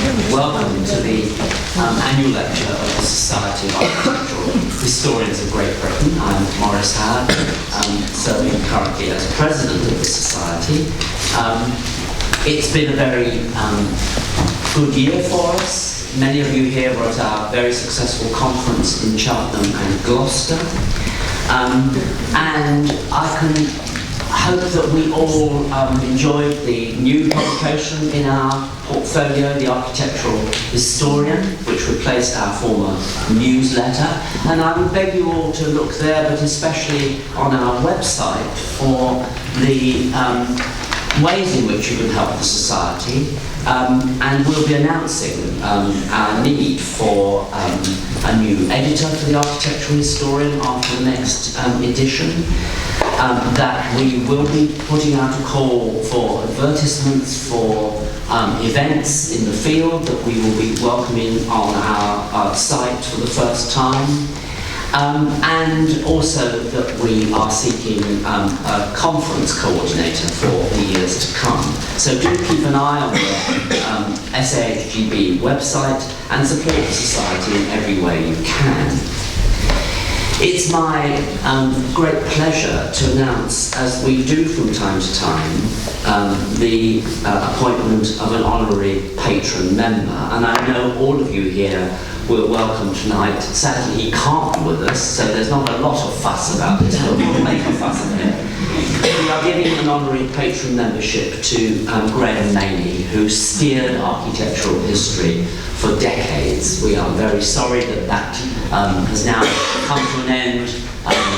Welcome to the annual lecture of the Society of Architectural Historians of Great Britain. I'm Maurice Howard, serving currently as President of the Society. It's been a very good year for us. Many of you here were at our very successful conference in Cheltenham and Gloucester. And I can hope that we all enjoyed the new publication in our portfolio, The Architectural Historian, which replaced our former newsletter. And I would beg you all to look there, but especially on our website, for the ways in which you can help the Society. And we'll be announcing our need for a new editor for the Architectural Historian after the next edition. That we will be putting out a call for advertisements for events in the field that we will be welcoming on our site for the first time. And also that we are seeking a conference coordinator for the years to come. So do keep an eye on the SAHGB website and support the Society in every way you can. It's my great pleasure to announce, as we do from time to time, the appointment of an honorary patron member. And I know all of you here will welcome tonight. Sadly, he can't be with us, so there's not a lot of fuss about this, but we'll make a fuss of it. We are giving an honorary patron membership to Naimey, who steered architectural history for decades. We are very sorry that has now come to an end,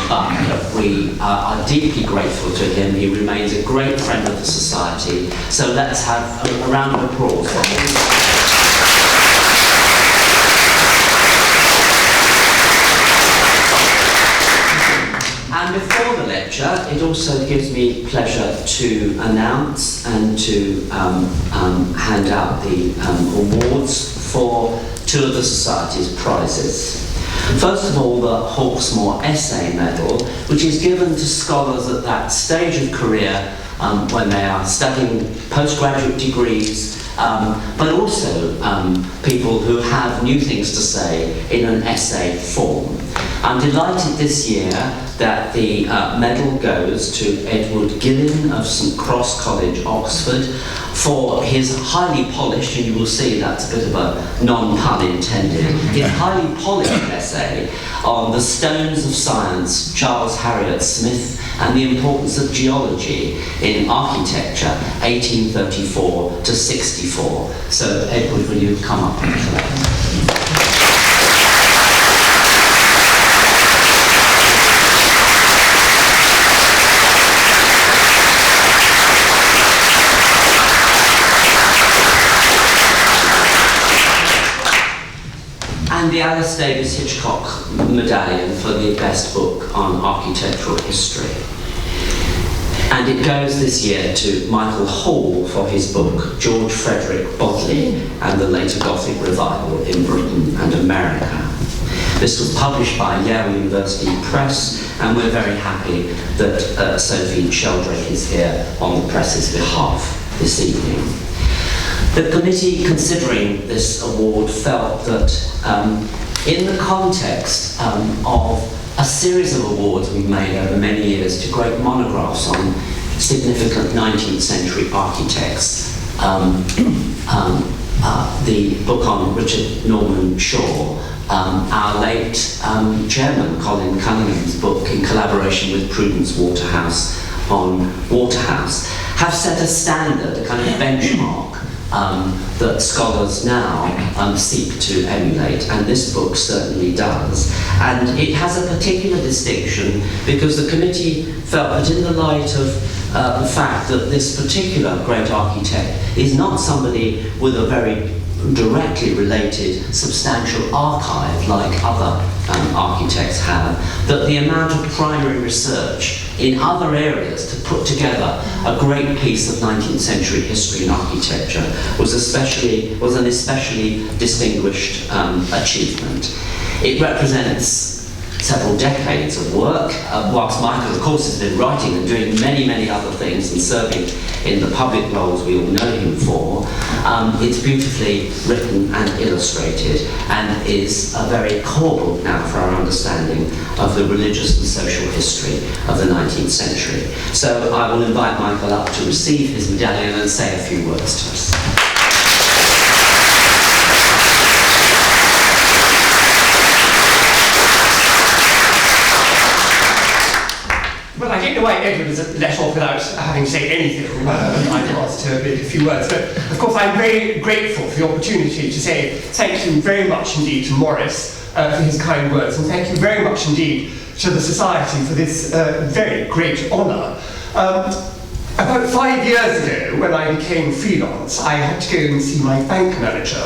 but we are deeply grateful to him. He remains a great friend of the Society. So let's have a round of applause for him. And before the lecture, it also gives me pleasure to announce and to hand out the awards for two of the Society's prizes. First of all, the Hawksmoor Essay Medal, which is given to scholars at that stage of career when they are studying postgraduate degrees, but also people who have new things to say in an essay form. I'm delighted this year that the medal goes to Edward Gillen of St Cross College, Oxford, for his highly polished, and you will see that's a bit of a non-pun intended, his highly polished essay on the stones of science, Charles Harriot Smith, and the importance of geology in architecture, 1834 to 64. So, Edward, will you come up and collect? And the Alice Davis Hitchcock Medallion for the best book on architectural history. And it goes this year to Michael Hall for his book George Frederick Bodley and the Later Gothic Revival in Britain and America. This was published by Yale University Press, and we're very happy that Sophie Sheldrake is here on the press's behalf this evening. The committee considering this award felt that in the context of a series of awards we've made over many years to great monographs on significant 19th century architects, the book on Richard Norman Shaw, our late chairman Colin Cunningham's book in collaboration with Prudence Waterhouse on Waterhouse, have set a standard, a kind of benchmark that scholars now seek to emulate, and this book certainly does. And it has a particular distinction because the committee felt that in the light of the fact that this particular great architect is not somebody with a very directly related substantial archive like other architects have, that the amount of primary research in other areas to put together a great piece of 19th century history and architecture was an especially distinguished achievement. It represents several decades of work, whilst Michael, of course, has been writing and doing many, many other things and serving in the public roles we all know him for. It's beautifully written and illustrated, and is a very core book now for our understanding of the religious and social history of the 19th century. So I will invite Michael up to receive his medallion and say a few words to us. Well, I don't know why Edward is let off without having to say anything. I'd asked to make a few words. But, of course, I'm very grateful for the opportunity to say thank you very much indeed to Maurice for his kind words, and thank you very much indeed to the Society for this very great honour. About 5 years ago, when I became freelance, I had to go and see my bank manager.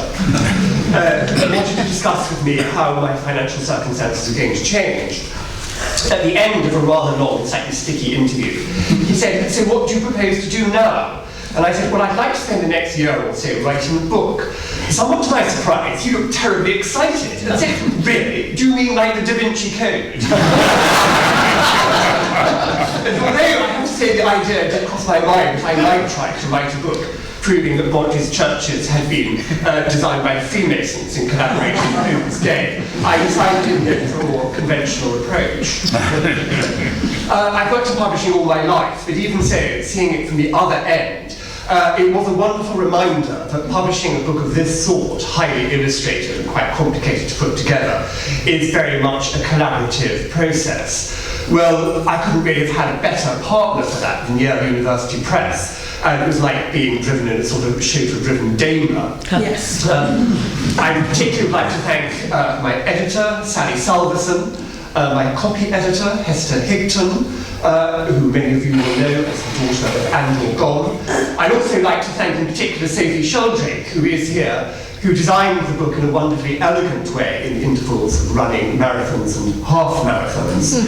He wanted to discuss with me how my financial circumstances were going to change. At the end of a rather long, slightly sticky interview, he said, "So what do you propose to do now?" And I said, "Well, I'd like to spend the next year or so writing a book." Somewhat to my surprise, he looked terribly excited and said, "Really? Do you mean like the Da Vinci Code?" And although I have to say the idea did cross my mind that I might try to write a book proving that Bodlei's churches had been designed by Freemasons in collaboration with Opus Dei, I decided to go for a more conventional approach. I've worked in publishing all my life, but even so, seeing it from the other end, it was a wonderful reminder that publishing a book of this sort, highly illustrated and quite complicated to put together, is very much a collaborative process. Well, I couldn't really have had a better partner for that than Yale University Press. And it was like being driven in a sort of chauffeur-driven Daimler. Yes. I particularly would like to thank my editor, Sally Salverson, my copy editor, Hester Higton, who many of you will know as the daughter of Andrew Gone. I'd also like to thank in particular Sophie Sheldrake, who is here, who designed the book in a wonderfully elegant way in intervals of running marathons and half marathons.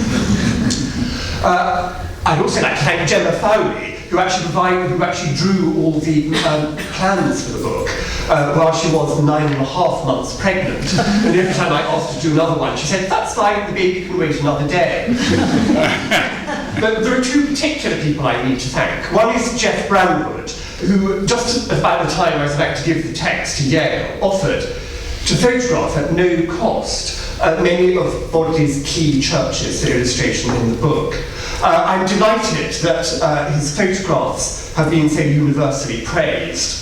I'd also like to thank Gemma Fowley, who actually drew all the plans for the book while she was 9.5 months pregnant. And every time I asked her to do another one, she said, "That's fine, the baby can wait another day." But there are two particular people I need to thank. One is Jeff Brandwood, who just about the time I was about to give the text to Yale, offered to photograph at no cost many of Bodlei's key churches for illustration in the book. I'm delighted that his photographs have been so universally praised.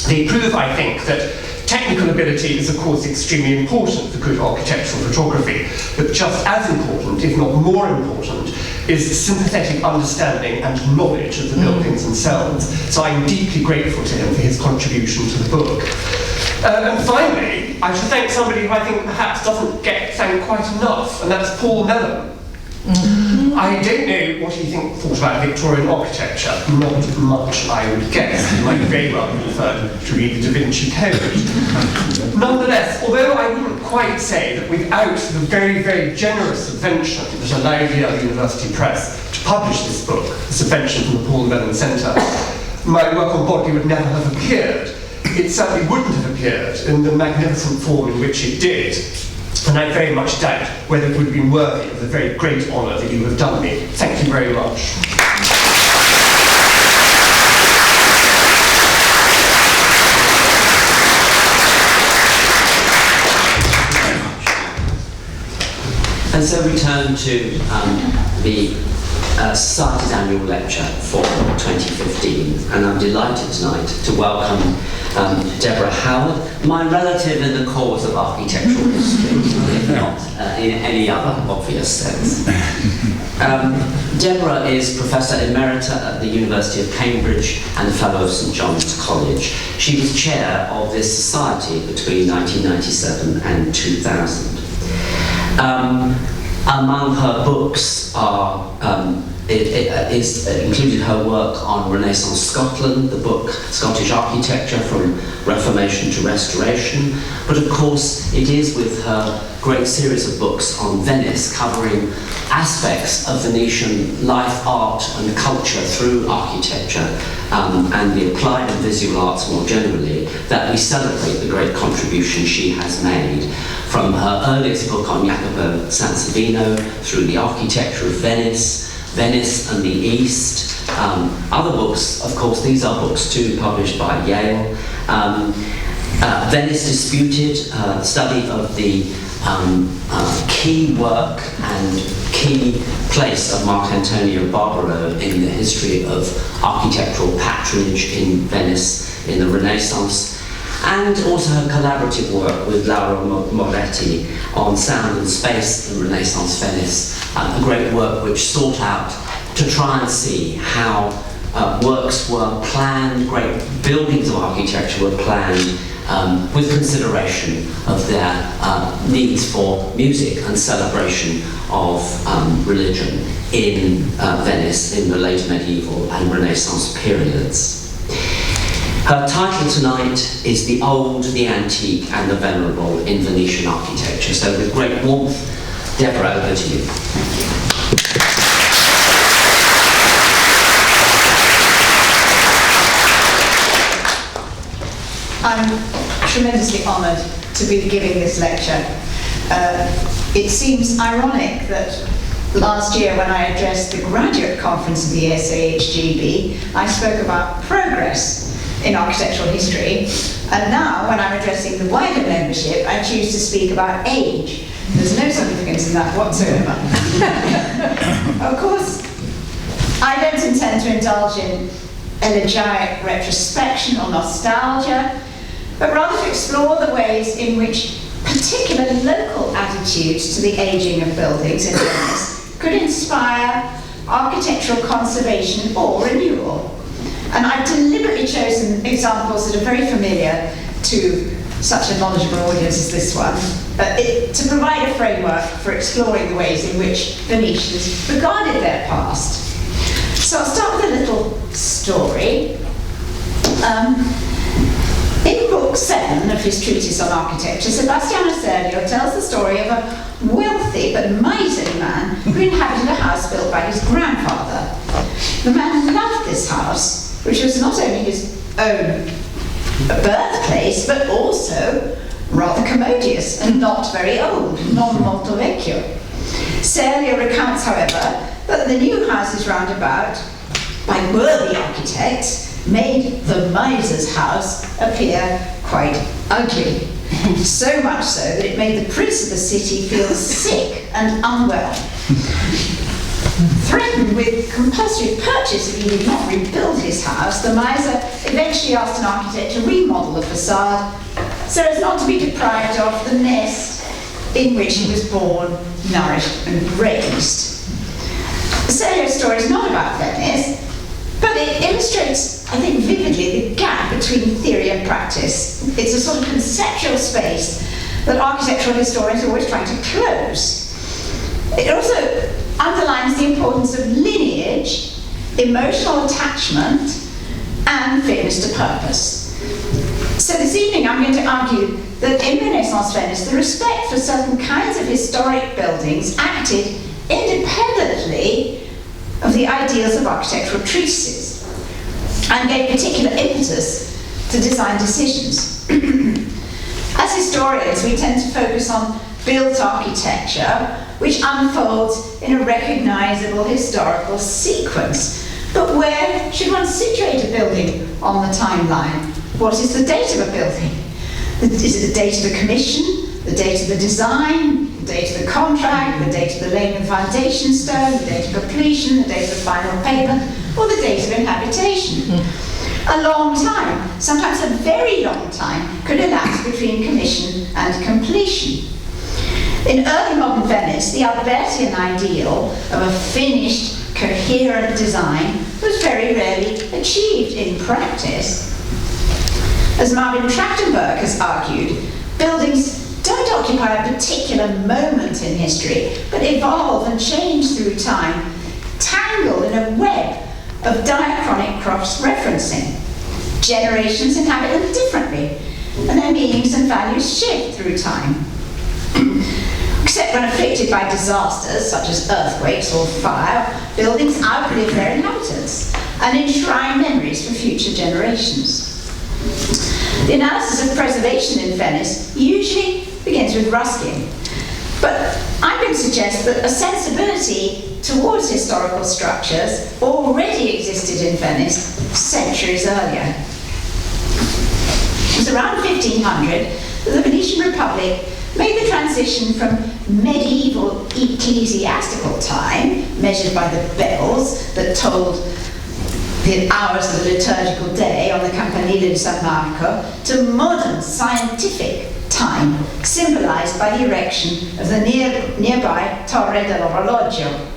They prove, I think, that technical ability is, of course, extremely important for good architectural photography, but just as important, if not more important, is sympathetic understanding and knowledge of the buildings themselves. So I'm deeply grateful to him for his contribution to the book. And finally, I should thank somebody who I think perhaps doesn't get thanked quite enough, and that's Paul Mellon. I don't know what he thought about Victorian architecture. Not much, I would guess. He might very well prefer to read the Da Vinci Code. Nonetheless, although I wouldn't quite say that without the very, very generous subvention that allowed Yale University Press to publish this book, the subvention from the Paul Mellon Centre, my work on Bodley would never have appeared. It certainly wouldn't have appeared in the magnificent form in which it did. And I very much doubt whether it would have been worthy of the very great honour that you have done me. Thank you very much. And so we turn to the Society's annual lecture for 2015, and I'm delighted tonight to welcome Deborah Howard, my relative in the cause of architectural history, if not in any other obvious sense. Deborah is Professor Emerita at the University of Cambridge and Fellow of St John's College. She was chair of this society between 1997 and 2000. Among her books are included her work on Renaissance Scotland, the book Scottish Architecture from Reformation to Restoration, but of course it is with her great series of books on Venice, covering aspects of Venetian life, art and culture through architecture and the applied and visual arts more generally, that we celebrate the great contribution she has made. From her earliest book on Jacopo Sansovino through the architecture of Venice, Venice and the East. Other books, of course, these are books too published by Yale. Venice Disputed, study of the key work and key place of Marcantonio Barbaro in the history of architectural patronage in Venice in the Renaissance, and also her collaborative work with Laura Moretti on sound and space in Renaissance Venice, a great work which sought out to try and see how works were planned, great buildings of architecture were planned with consideration of their needs for music and celebration of religion in Venice in the late medieval and Renaissance periods. Her title tonight is The Old, the Antique and the Venerable in Venetian Architecture. So with great warmth, Deborah, over to you. I'm tremendously honoured to be giving this lecture. It seems ironic that last year when I addressed the graduate conference of the SAHGB, I spoke about progress in architectural history, and now when I'm addressing the wider membership, I choose to speak about age. There's no significance in that whatsoever. Of course, I don't intend to indulge in elegiac retrospection or nostalgia, but rather to explore the ways in which particular local attitudes to the ageing of buildings in Venice could inspire architectural conservation or renewal. And I've deliberately chosen examples that are very familiar to such a knowledgeable audience as this one, to provide a framework for exploring the ways in which Venetians regarded their past. So I'll start with a little story. In book 7 of his treatise on architecture, Sebastiano Serlio tells the story of a wealthy but miserly man who inhabited a house built by his grandfather. The man loved this house, which was not only his own birthplace, but also rather commodious and not very old, non molto vecchio. Serlio recounts, however, that the new houses round about, by worthy architects, made the miser's house appear quite ugly. So much so that it made the prince of the city feel sick and unwell. Threatened with compulsory purchase if he did not rebuild his house, the miser eventually asked an architect to remodel the facade so as not to be deprived of the nest in which he was born, nourished and raised. Serlio's story is not about Venice, but it illustrates, I think, vividly the gap between theory and practice. It's a sort of conceptual space that architectural historians are always trying to close. It also underlines the importance of lineage, emotional attachment, and fitness to purpose. So this evening I'm going to argue that in Renaissance Venice, the respect for certain kinds of historic buildings acted independently of the ideals of architectural treatises and gave particular impetus to design decisions. As historians, we tend to focus on built architecture, which unfolds in a recognizable historical sequence. But where should one situate a building on the timeline? What is the date of a building? Is it the date of the commission, the date of the design, the date of the contract, the date of the laying of the foundation stone, the date of completion, the date of the final payment, or the date of inhabitation? A long time, sometimes a very long time, could elapse between commission and completion. In early modern Venice, the Albertian ideal of a finished, coherent design was very rarely achieved in practice. As Marvin Trachtenberg has argued, buildings don't occupy a particular moment in history, but evolve and change through time, tangled in a web of diachronic cross-referencing. Generations inhabit them differently, and their meanings and values shift through time. Except when afflicted by disasters such as earthquakes or fire, buildings outlive their inhabitants and enshrine memories for future generations. The analysis of preservation in Venice usually begins with Ruskin. But I'm going to suggest that a sensibility towards historical structures already existed in Venice centuries earlier. It was around 1500 that the Venetian Republic made the transition from medieval ecclesiastical time, measured by the bells that told the hours of the liturgical day on the Campanile di San Marco, to modern scientific time, symbolized by the erection of the nearby Torre dell'Orologio.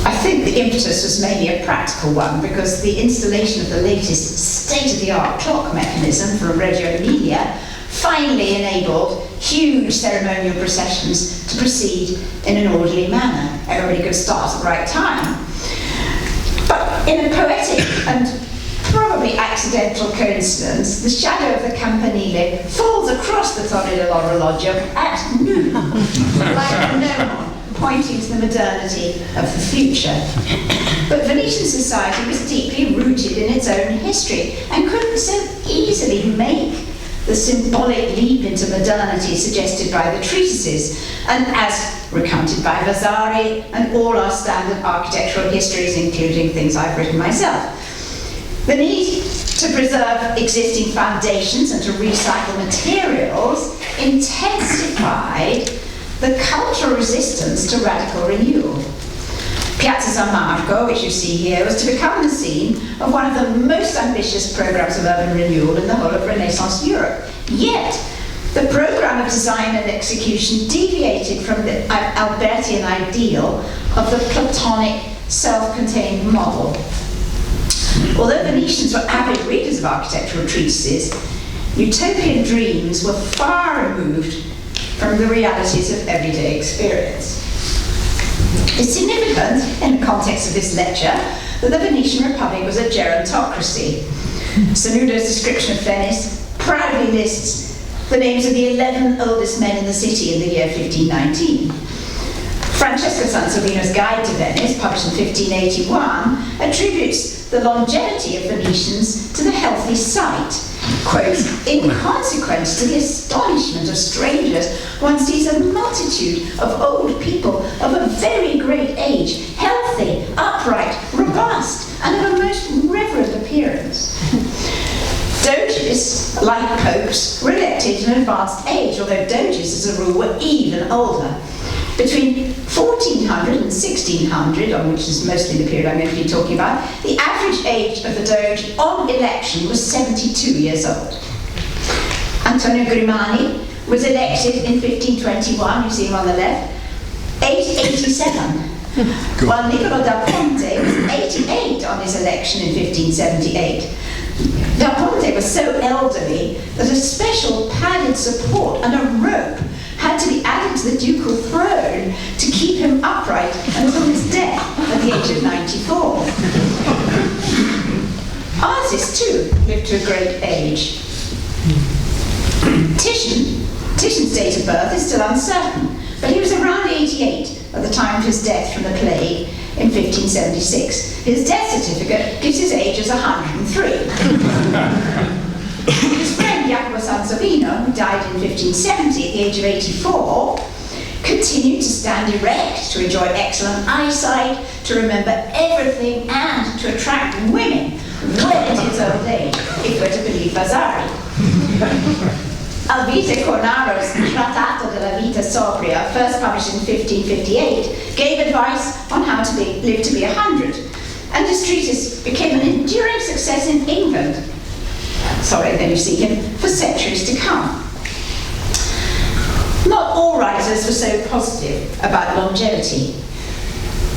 I think the impetus was mainly a practical one, because the installation of the latest state-of-the-art clock mechanism from Reggio Emilia finally enabled huge ceremonial processions to proceed in an orderly manner. Everybody could start at the right time. But in a poetic and probably accidental coincidence, the shadow of the Campanile falls across the Torre dell'Orologio at noon, like a gnomon, pointing to the modernity of the future. But Venetian society was deeply rooted in its own history and couldn't so easily make the symbolic leap into modernity suggested by the treatises, and as recounted by Vasari and all our standard architectural histories, including things I've written myself. The need to preserve existing foundations and to recycle materials intensified the cultural resistance to radical renewal. Piazza San Marco, which you see here, was to become the scene of one of the most ambitious programs of urban renewal in the whole of Renaissance Europe. Yet, the program of design and execution deviated from the Albertian ideal of the Platonic self-contained model. Although Venetians were avid readers of architectural treatises, utopian dreams were far removed from the realities of everyday experience. It's significant, in the context of this lecture, that the Venetian Republic was a gerontocracy. Sanudo's description of Venice proudly lists the names of the 11 oldest men in the city in the year 1519. Francesco Sansovino's Guide to Venice, published in 1581, attributes the longevity of Venetians to the healthy site. Quote, "In consequence to the astonishment of strangers, one sees a multitude of old people of a very great age, healthy, upright, robust, and of a most reverend appearance." Doges, like popes, were elected in advanced age, although doges as a rule were even older. Between 1400 and 1600, which is mostly the period I'm going to be talking about, the average age of the Doge on election was 72 years old. Antonio Grimani was elected in 1521, you see him on the left, age 87. While Niccolo da Ponte was 88 on his election in 1578. Da Ponte was so elderly that a special padded support and a rope had to be added to the ducal throne to keep him upright until his death at the age of 94. Artists, too, lived to a great age. Titian's date of birth is still uncertain, but he was around 88 at the time of his death from the plague in 1576. His death certificate gives his age as 103. His friend Jacopo Sansovino, who died in 1570 at the age of 84, continued to stand erect, to enjoy excellent eyesight, to remember everything, and to attract women well into his old age, if we're to believe Vasari. Alvise Cornaro's Trattato della Vita Sobria, first published in 1558, gave advice on how to live to be 100, and his treatise became an enduring success in England. Then you see him for centuries to come. Not all writers were so positive about longevity.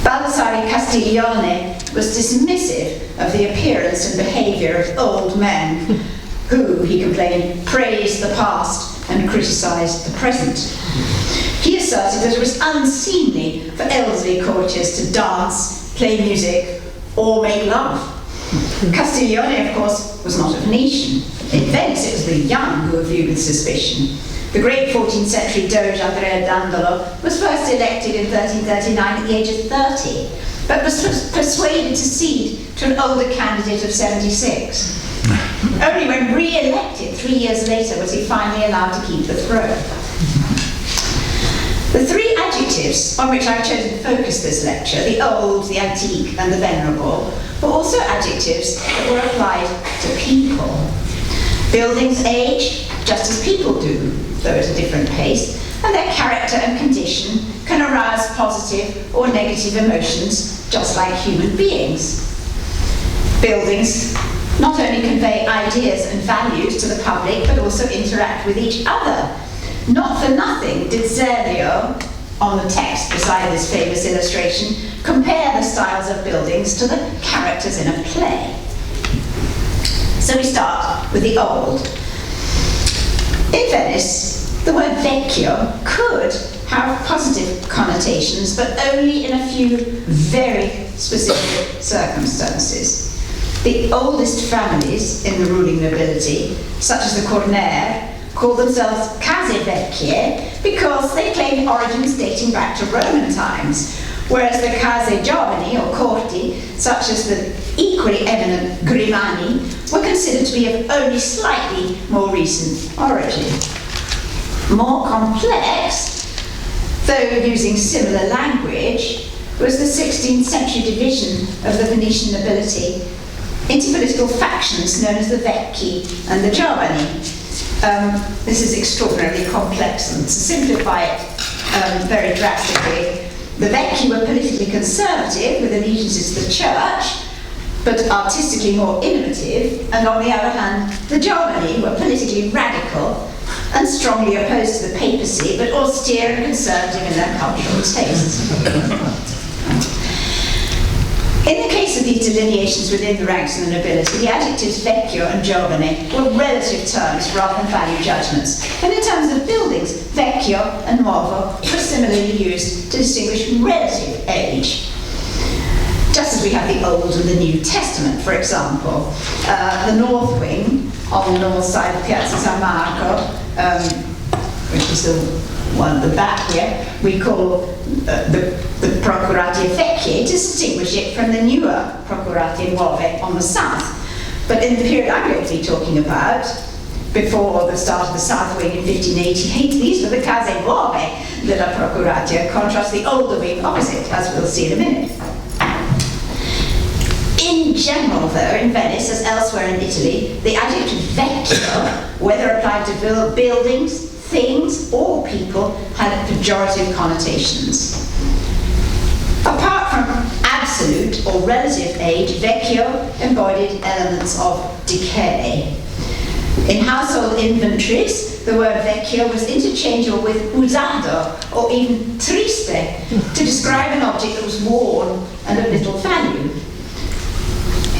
Baldassare Castiglione was dismissive of the appearance and behaviour of old men who, he complained, praised the past and criticised the present. He asserted that it was unseemly for elderly courtiers to dance, play music, or make love. Castiglione, of course, was not a Venetian. In Venice, it was the young who were viewed with suspicion. The great 14th century Doge Andrea Dandolo was first elected in 1339 at the age of 30, but was persuaded to cede to an older candidate of 76. Only when re-elected 3 years later was he finally allowed to keep the throne. The three adjectives on which I've chosen to focus this lecture, the old, the antique and the venerable, were also adjectives that were applied to people. Buildings age just as people do, though at a different pace, and their character and condition can arouse positive or negative emotions just like human beings. Buildings not only convey ideas and values to the public, but also interact with each other. Not for nothing did Zerlio, on the text beside this famous illustration, compare the styles of buildings to the characters in a play. So we start with the old. In Venice, the word vecchio could have positive connotations, but only in a few very specific circumstances. The oldest families in the ruling nobility, such as the Cornair, call themselves case vecchie because they claim origins dating back to Roman times, whereas the case giovani or corti, such as the equally eminent Grimani, were considered to be of only slightly more recent origin. More complex, though using similar language, was the 16th century division of the Venetian nobility into political factions known as the Vecchi and the Giovani. This is extraordinarily complex, and to simplify it very drastically, the Vecchi were politically conservative with allegiances to the church, but artistically more innovative, and on the other hand, the Giovani were politically radical and strongly opposed to the papacy, but austere and conservative in their cultural tastes. In the case of these delineations within the ranks of the nobility, the adjectives vecchio and giovane were relative terms rather than value judgments. And in terms of buildings, vecchio and nuovo were similarly used to distinguish relative age. Just as we have the Old and the New Testament, for example. The north wing, on the north side of Piazza San Marco, which is the one at the back here, we call the Procuratie Vecchie to distinguish it from the newer Procuratie Nuove on the south. But in the period I'm going to be talking about, before the start of the south wing in 1588, these were the Case Nuove della Procuratia, contrast the older wing opposite, as we'll see in a minute. In general, though, in Venice, as elsewhere in Italy, the adjective vecchio, whether applied to buildings, things, or people, had pejorative connotations. Apart from absolute or relative age, vecchio embodied elements of decay. In household inventories, the word vecchio was interchangeable with usado or even triste to describe an object that was worn and of little value.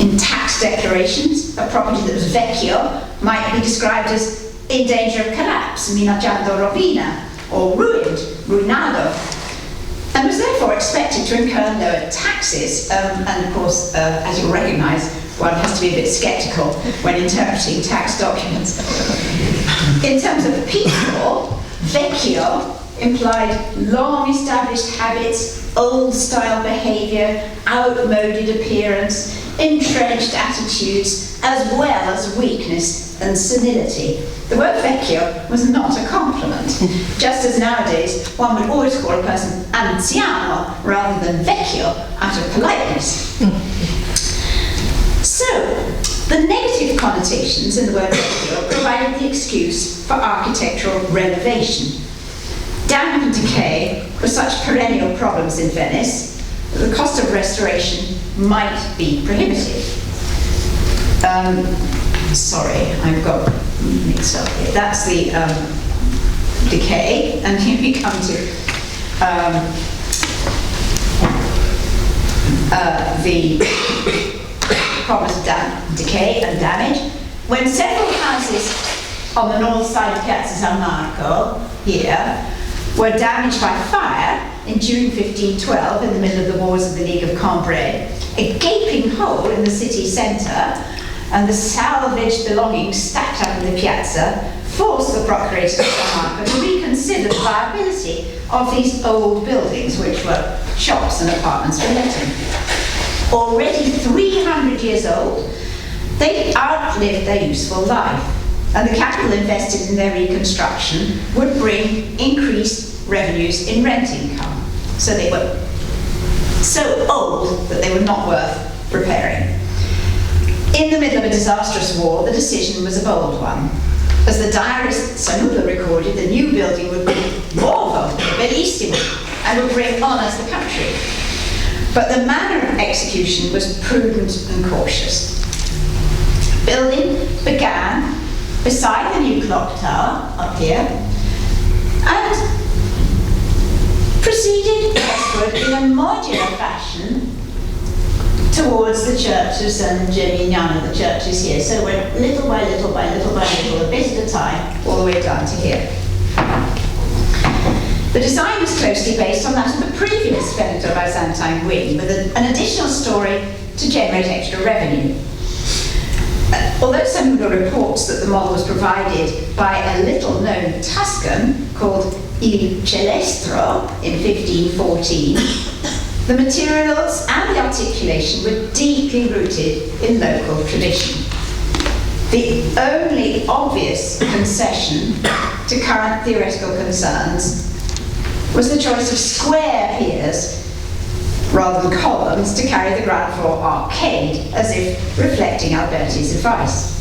In tax declarations, a property that was vecchio might be described as in danger of collapse, minacciando rovina, or ruined, ruinado, and was therefore expected to incur lower taxes. And of course, as you'll recognise, one has to be a bit sceptical when interpreting tax documents. In terms of people, vecchio implied long-established habits, old-style behaviour, outmoded appearance, entrenched attitudes, as well as weakness and senility. The word vecchio was not a compliment, just as nowadays one would always call a person anziano rather than vecchio out of politeness. So, the negative connotations in the word vecchio provided the excuse for architectural renovation. Damp and decay were such perennial problems in Venice that the cost of restoration might be prohibitive. Sorry, I've got mixed up here. That's the decay, and here we come to the problems of decay and damage. When several houses on the north side of Piazza San Marco, here, were damaged by fire in June 1512 in the middle of the wars of the League of Cambrai, a gaping hole in the city centre and the salvaged belongings stacked up in the piazza forced the Procurator of San Marco to reconsider the viability of these old buildings, which were shops and apartments for letting. Already 300 years old, they outlived their useful life, and the capital invested in their reconstruction would bring increased revenues in rent income. So they were so old that they were not worth repairing. In the middle of a disastrous war, the decision was a bold one. As the diarist Sanudo recorded, the new building would be nuovo, bellissimo, and would bring honour to the country. But the manner of execution was prudent and cautious. Building began beside the new clock tower up here and proceeded westward in a modular fashion towards the church of San Gimignano, the churches here. So it went little by little by little by little, a bit at a time, all the way down to here. The design was closely based on that of the previous Veneto Byzantine wing, with an additional story to generate extra revenue. Although Sanudo reports that the model was provided by a little-known Tuscan called Il Celestro in 1514, the materials and the articulation were deeply rooted in local tradition. The only obvious concession to current theoretical concerns was the choice of square piers rather than columns to carry the ground floor arcade, as if reflecting Alberti's advice.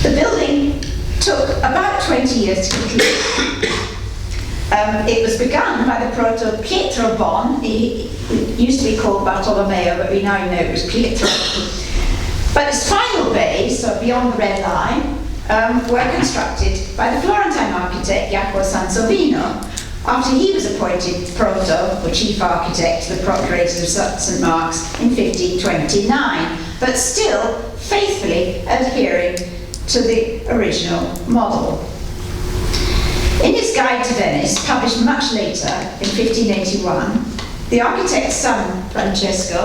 The building took about 20 years to complete. It was begun by the proto Pietro Bon. He used to be called Bartolomeo, but we now know it was Pietro. But its final bays, so beyond the red line, were constructed by the Florentine architect Jacopo Sansovino, after he was appointed proto, or chief architect, to the Procurator of St. Mark's in 1529, but still faithfully adhering to the original model. In his Guide to Venice, published much later, in 1581, the architect's son, Francesco,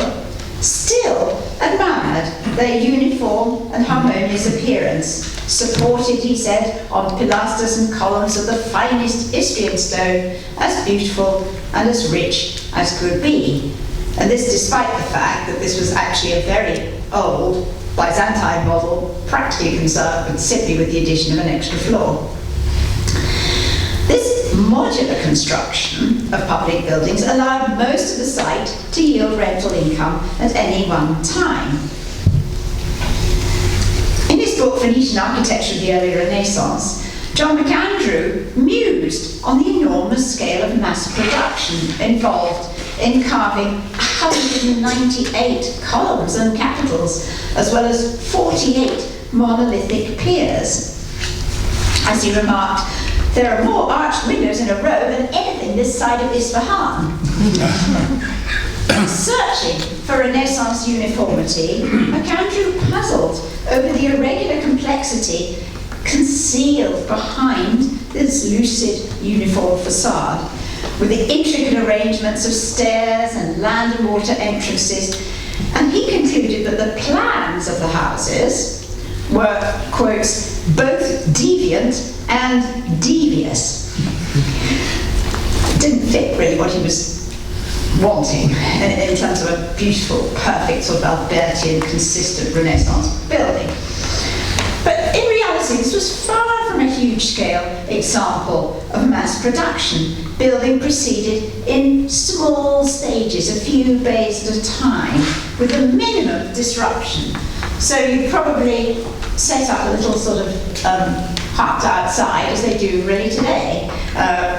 still admired their uniform and harmonious appearance, supported, he said, on pilasters and columns of the finest Istrian stone, as beautiful and as rich as could be. And this despite the fact that this was actually a very old Byzantine model, practically conserved, but simply with the addition of an extra floor. This modular construction of public buildings allowed most of the site to yield rental income at any one time. In his book, Venetian Architecture of the Early Renaissance, John McAndrew mused on the enormous scale of mass production involved in carving 198 columns and capitals, as well as 48 monolithic piers. As he remarked, there are more arched windows in a row than anything this side of Isfahan. Searching for Renaissance uniformity, McAndrew puzzled over the irregular complexity concealed behind this lucid uniform facade, with the intricate arrangements of stairs and land and water entrances, and he concluded that the plans of the houses were, quotes, both deviant and devious. Didn't fit really what he was wanting in terms of a beautiful, perfect, sort of Albertian, consistent Renaissance building. But in reality, this was far from a huge-scale example of mass production. Building proceeded in small stages, a few bays at a time, with a minimum of disruption. So you probably set up a little sort of hut outside, as they do really today,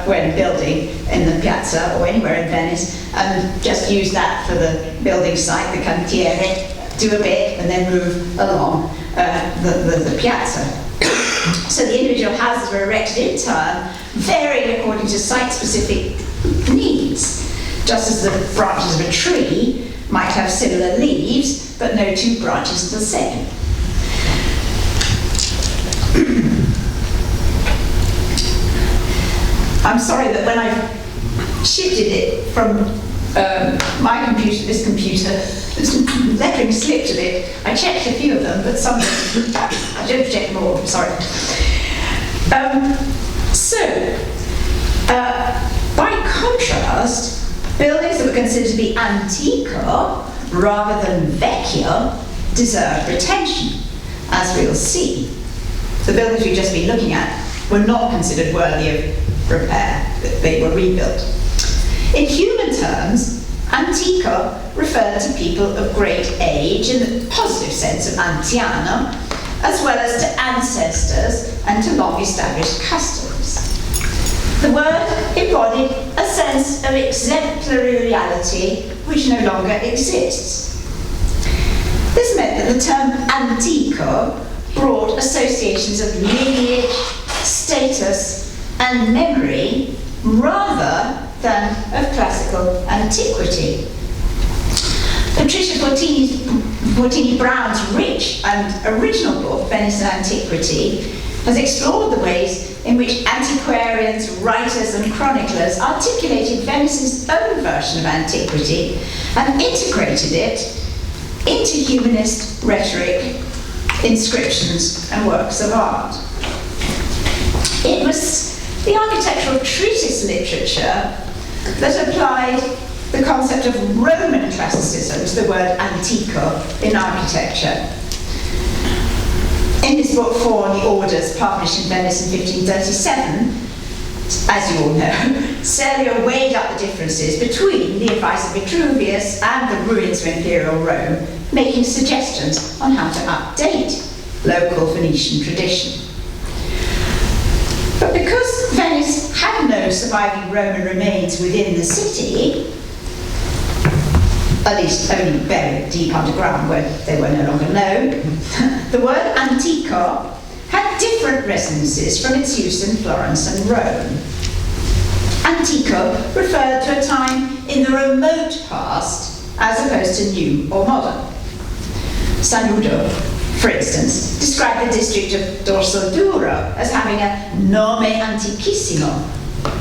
when building in the piazza or anywhere in Venice, and just use that for the building site, the cantiere, do a bit and then move along the piazza. So the individual houses were erected in turn, varying according to site-specific needs, just as the branches of a tree might have similar leaves, but no two branches are the same. I'm sorry that when I shifted it from my computer to this computer, the lettering slipped a bit. I checked a few of them, but some of them, I don't check more, I'm sorry. By contrast, buildings that were considered to be antico rather than vecchio deserved retention, as we'll see. The buildings we've just been looking at were not considered worthy of repair. They were rebuilt. In human terms, antico referred to people of great age in the positive sense of anziano, as well as to ancestors and to long-established customs. The word embodied a sense of exemplary reality which no longer exists. This meant that the term antico brought associations of lineage, status, and memory rather than of classical antiquity. Patricia Fortini-Brown's rich and original book, Venice and Antiquity, has explored the ways in which antiquarians, writers, and chroniclers articulated Venice's own version of antiquity and integrated it into humanist rhetoric, inscriptions, and works of art. It was the architectural treatise literature that applied the concept of Roman classicism to the word antico in architecture. In his book Four on the Orders, published in Venice in 1537, as you all know, Serlio weighed up the differences between the advice of Vitruvius and the ruins of Imperial Rome, making suggestions on how to update local Venetian tradition. But because Venice had no surviving Roman remains within the city, at least only buried deep underground where they were no longer known, the word antico had different resonances from its use in Florence and Rome. Antico referred to a time in the remote past as opposed to new or modern. Sanudo, for instance, described the district of Dorsoduro as having a nome antiquissimo,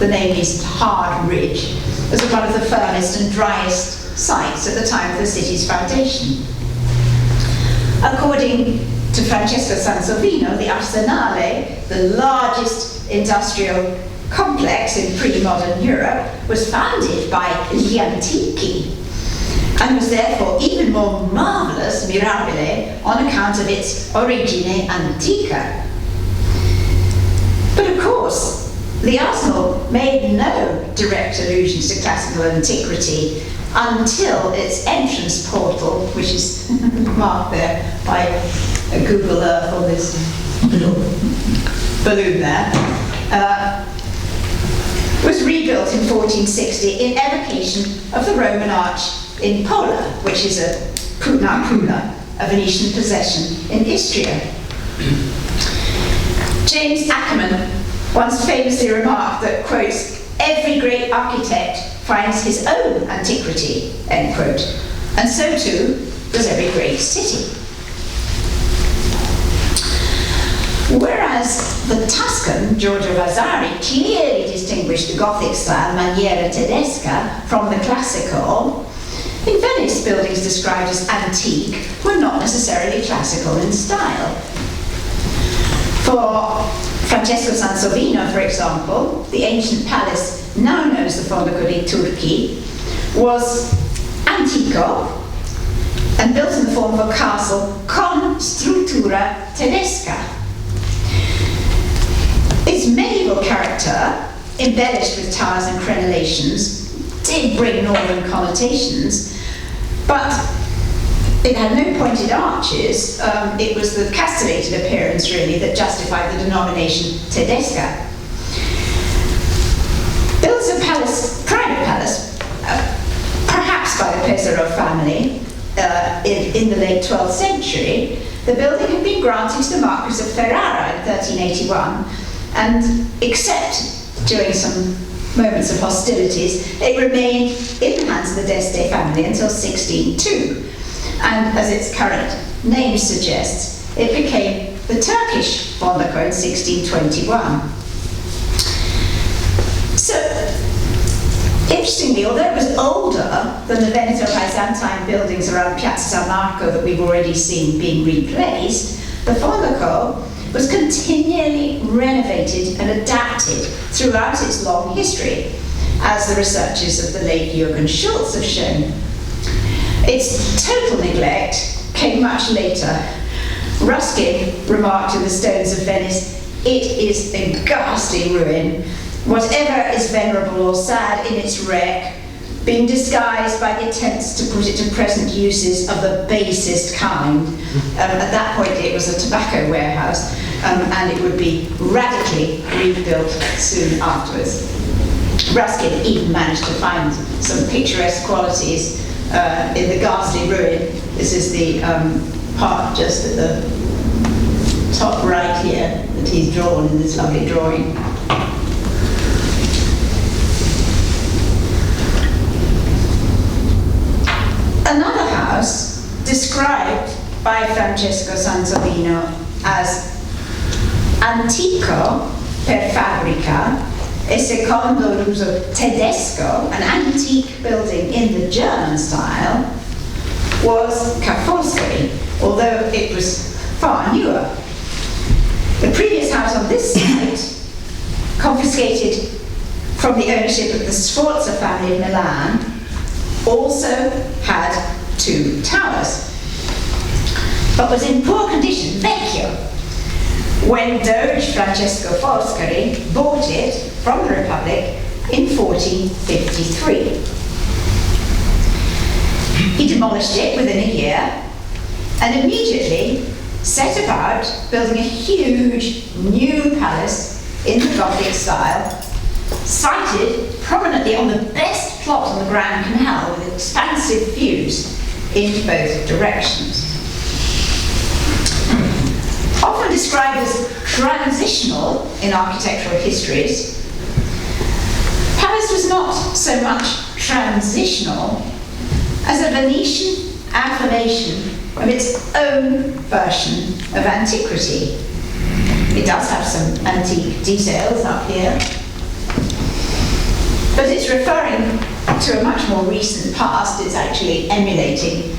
the Naimey's hard ridge, as one of the firmest and driest sites at the time of the city's foundation. According to Francesco Sansovino, the Arsenale, the largest industrial complex in pre-modern Europe, was founded by gli antichi and was therefore even more marvellous, mirabile, on account of its origine antica. But of course, the arsenal made no direct allusions to classical antiquity until its entrance portal, which is marked there by a Google Earth on this little balloon there, was rebuilt in 1460 in evocation of the Roman arch in Pola, which is now Pula, a Venetian possession in Istria. James Ackerman once famously remarked that, quotes, "Every great architect finds his own antiquity," end quote, and so too does every great city. Whereas the Tuscan, Giorgio Vasari, clearly distinguished the Gothic style, maniera tedesca, from the classical, in Venice, buildings described as antique were not necessarily classical in style. For Francesco Sansovino, for example, the ancient palace now known as the Fondaco dei Turchi was antico and built in the form of a castle con struttura tedesca. Its medieval character, embellished with towers and crenellations, did bring northern connotations, but it had no pointed arches. It was the castellated appearance, really, that justified the denomination Tedesca. Built as a palace, private palace, perhaps by the Pesaro family in the late 12th century, the building had been granted to the Marquis of Ferrara in 1381, and except during some moments of hostilities, it remained in the hands of the d'Este family until 1602. And as its current name suggests, it became the Turkish Fondaco in 1621. So, interestingly, although it was older than the Veneto-Byzantine buildings around Piazza San Marco that we've already seen being replaced, the Fondaco was continually renovated and adapted throughout its long history, as the researches of the late Jürgen Schultz have shown. Its total neglect came much later. Ruskin remarked in The Stones of Venice, "It is a ghastly ruin, whatever is venerable or sad in its wreck, being disguised by the attempts to put it to present uses of the basest kind. At that point it was a tobacco warehouse, and it would be radically rebuilt soon afterwards. Ruskin even managed to find some picturesque qualities in the ghastly ruin. This is the part just at the top right here that he's drawn in this lovely drawing. Another house, described by Francesco Sanzolino as antico per fabbrica e secondo l'uso tedesco, an antique building in the German style, was Kafolsky, although it was far newer. The previous house on this site, confiscated from the ownership of the Sforza family of Milan, also had 2 towers, but was in poor condition, vecchio, when Doge Francesco Foscari bought it from the Republic in 1453. He demolished it within a year and immediately set about building a huge new palace in the Gothic style, sited prominently on the best plot on the Grand Canal with expansive views in both directions. Often described as transitional in architectural histories, Palace was not so much transitional as a Venetian affirmation of its own version of antiquity. It does have some antique details up here, but it's referring to a much more recent past. It's actually emulating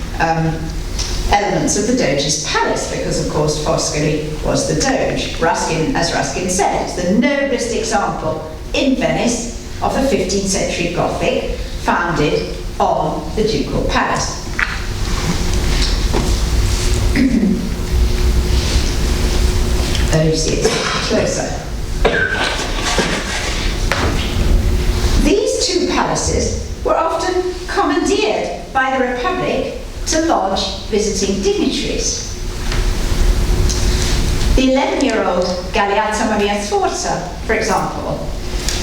elements of the Doge's palace, because of course Foscari was the Doge. Ruskin, as Ruskin said, is the noblest example in Venice of the 15th century Gothic founded on the ducal palace. Oh, you see it's closer. These 2 palaces were often commandeered by the Republic to lodge visiting dignitaries. The 11-year-old Galeazzo Maria Sforza, for example,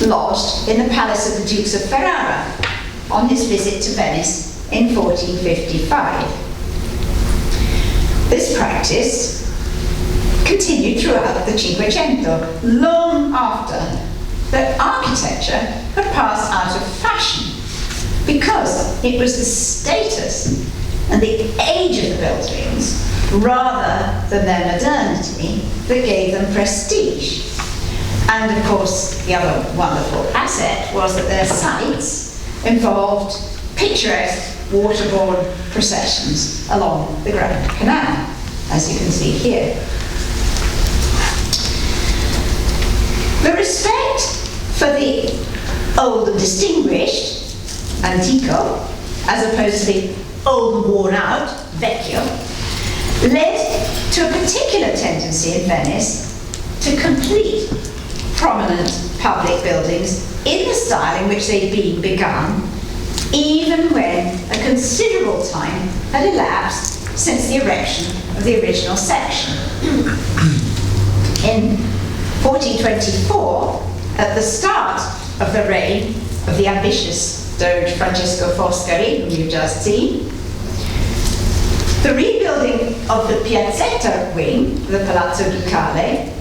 lodged in the palace of the Dukes of Ferrara on his visit to Venice in 1455. This practice continued throughout the Cinquecento, long after the architecture had passed out of fashion, because it was the status and the age of the buildings, rather than their modernity, that gave them prestige. And of course, the other wonderful asset was that their sites involved picturesque waterborne processions along the Grand Canal, as you can see here. The respect for the old and distinguished, antico, as opposed to the old and worn out, vecchio, led to a particular tendency in Venice to complete prominent public buildings in the style in which they'd been begun, even when a considerable time had elapsed since the erection of the original section. In 1424, at the start of the reign of the ambitious Doge Francesco Foscari, whom you've just seen, the rebuilding of the Piazzetta wing, the Palazzo Ducale,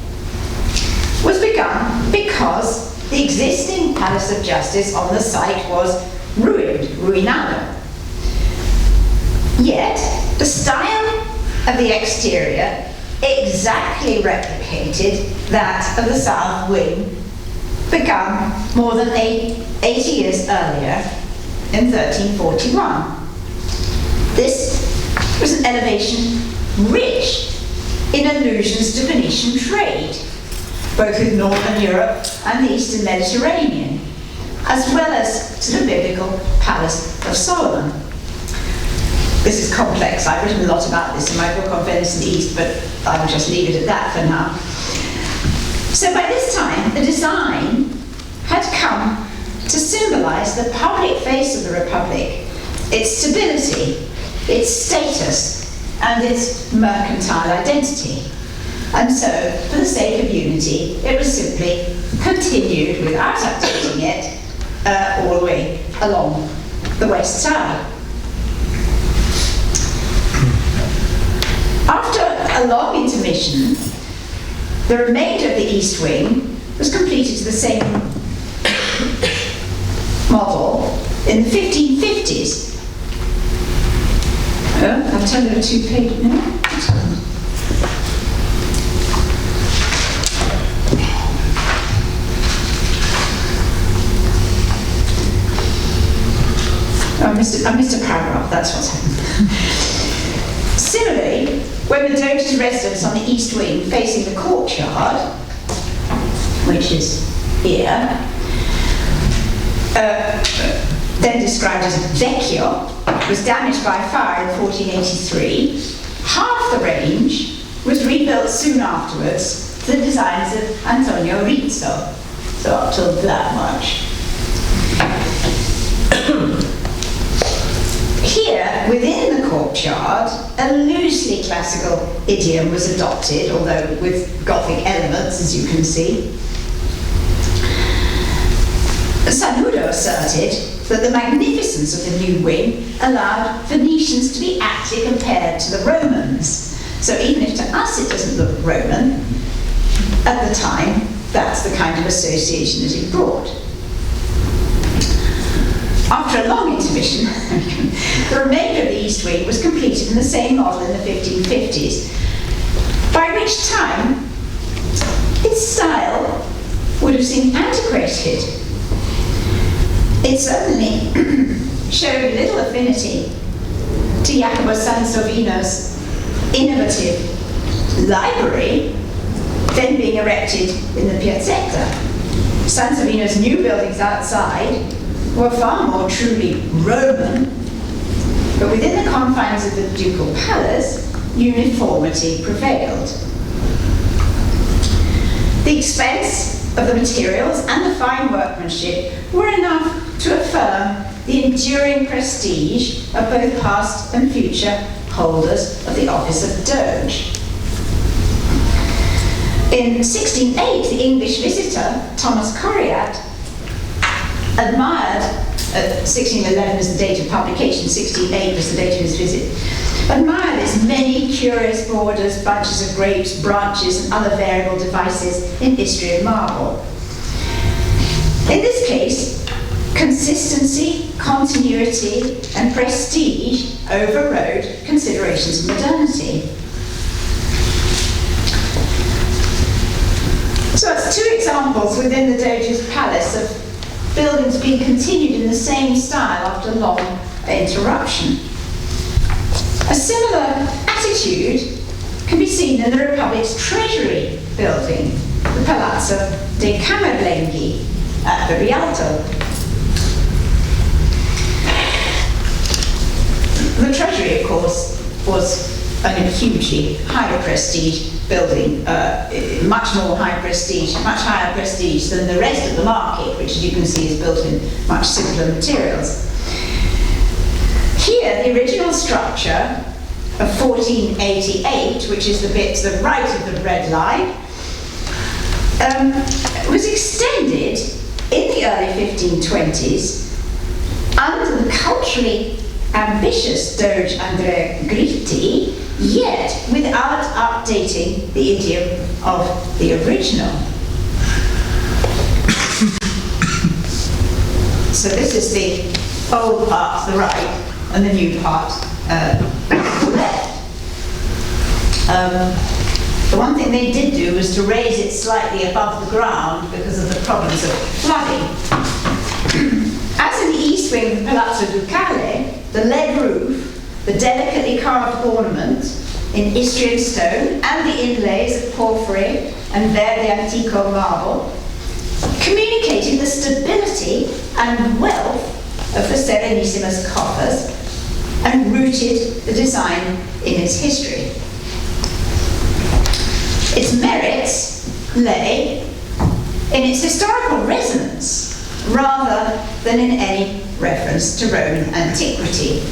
was begun because the existing Palace of Justice on the site was ruinado. Yet, the style of the exterior exactly replicated that of the south wing, begun more than 80 years earlier in 1341. This was an elevation rich in allusions to Venetian trade, both with Northern Europe and the Eastern Mediterranean, as well as to the biblical Palace of Solomon. This is complex. I've written a lot about this in my book on Venice and the East, but I will just leave it at that for now. So by this time, the design had had come to symbolise the public face of the Republic, its stability, its status, and its mercantile identity. And so, for the sake of unity, it was simply continued without updating it all the way along the west side. After a long intermission, the remainder of the east wing was completed to the same model in the 1550s. Oh, I'll tell you a two-page, no? I missed a paragraph, that's what's happened. Similarly, when the Doge's residence on the east wing facing the courtyard, which is here, then described as Vecchio, was damaged by fire in 1483, half the range was rebuilt soon afterwards to the designs of Antonio Rizzo, so up till that much. Here, within the courtyard, a loosely classical idiom was adopted, although with Gothic elements, as you can see. Sanudo asserted that the magnificence of the new wing allowed Venetians to be aptly compared to the Romans. So even if to us it doesn't look Roman, at the time, that's the kind of association that it brought. After a long intermission, the remainder of the east wing was completed in the same model in the 1550s, by which time its style would have seemed antiquated. It certainly showed little affinity to Jacopo Sansovino's innovative library, then being erected in the Piazzetta. Sansovino's new buildings outside were far more truly Roman, but within the confines of the ducal palace, uniformity prevailed. The expense of the materials and the fine workmanship were enough to affirm the enduring prestige of both past and future holders of the office of Doge. In 1608, the English visitor, Thomas Coriat, admired, 1611 is the date of publication, 1608 was the date of his visit, admired its many curious borders, bunches of grapes, branches, and other variable devices in Istrian marble. In this case, consistency, continuity, and prestige overrode considerations of modernity. So that's two examples within the Doge's palace of buildings being continued in the same style after long interruption. A similar attitude can be seen in the Republic's treasury building, the Palazzo dei Camerlenghi at the Rialto. The treasury, of course, was a hugely high prestige building, much more high prestige, much higher prestige than the rest of the market, which, as you can see, is built in much simpler materials. Here, the original structure of 1488, which is the bit to the right of the red line, was extended in the early 1520s under the culturally ambitious Doge Andrea Gritti, yet without updating the idiom of the original. So this is the old part to the right and the new part to the left. The one thing they did do was to raise it slightly above the ground because of the problems of flooding. As in the east wing of the Palazzo Ducale, the lead roof, the delicately carved ornament in Istrian stone, and the inlays of porphyry and verde antico marble communicated the stability and wealth of the Serenissimo's coffers and rooted the design in its history. Its merits lay in its historical resonance rather than in any reference to Roman antiquity.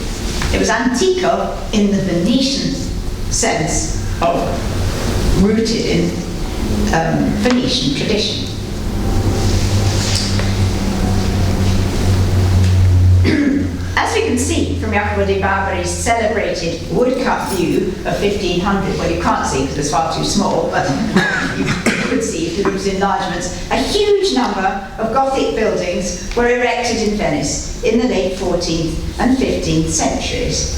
It was antico in the Venetian sense of rooted in Venetian tradition. As we can see from Jacopo di Barbari's celebrated woodcut view of 1500, well, you can't see because it's far too small, but you could see if you looked at enlargements, a huge number of Gothic buildings were erected in Venice in the late 14th and 15th centuries.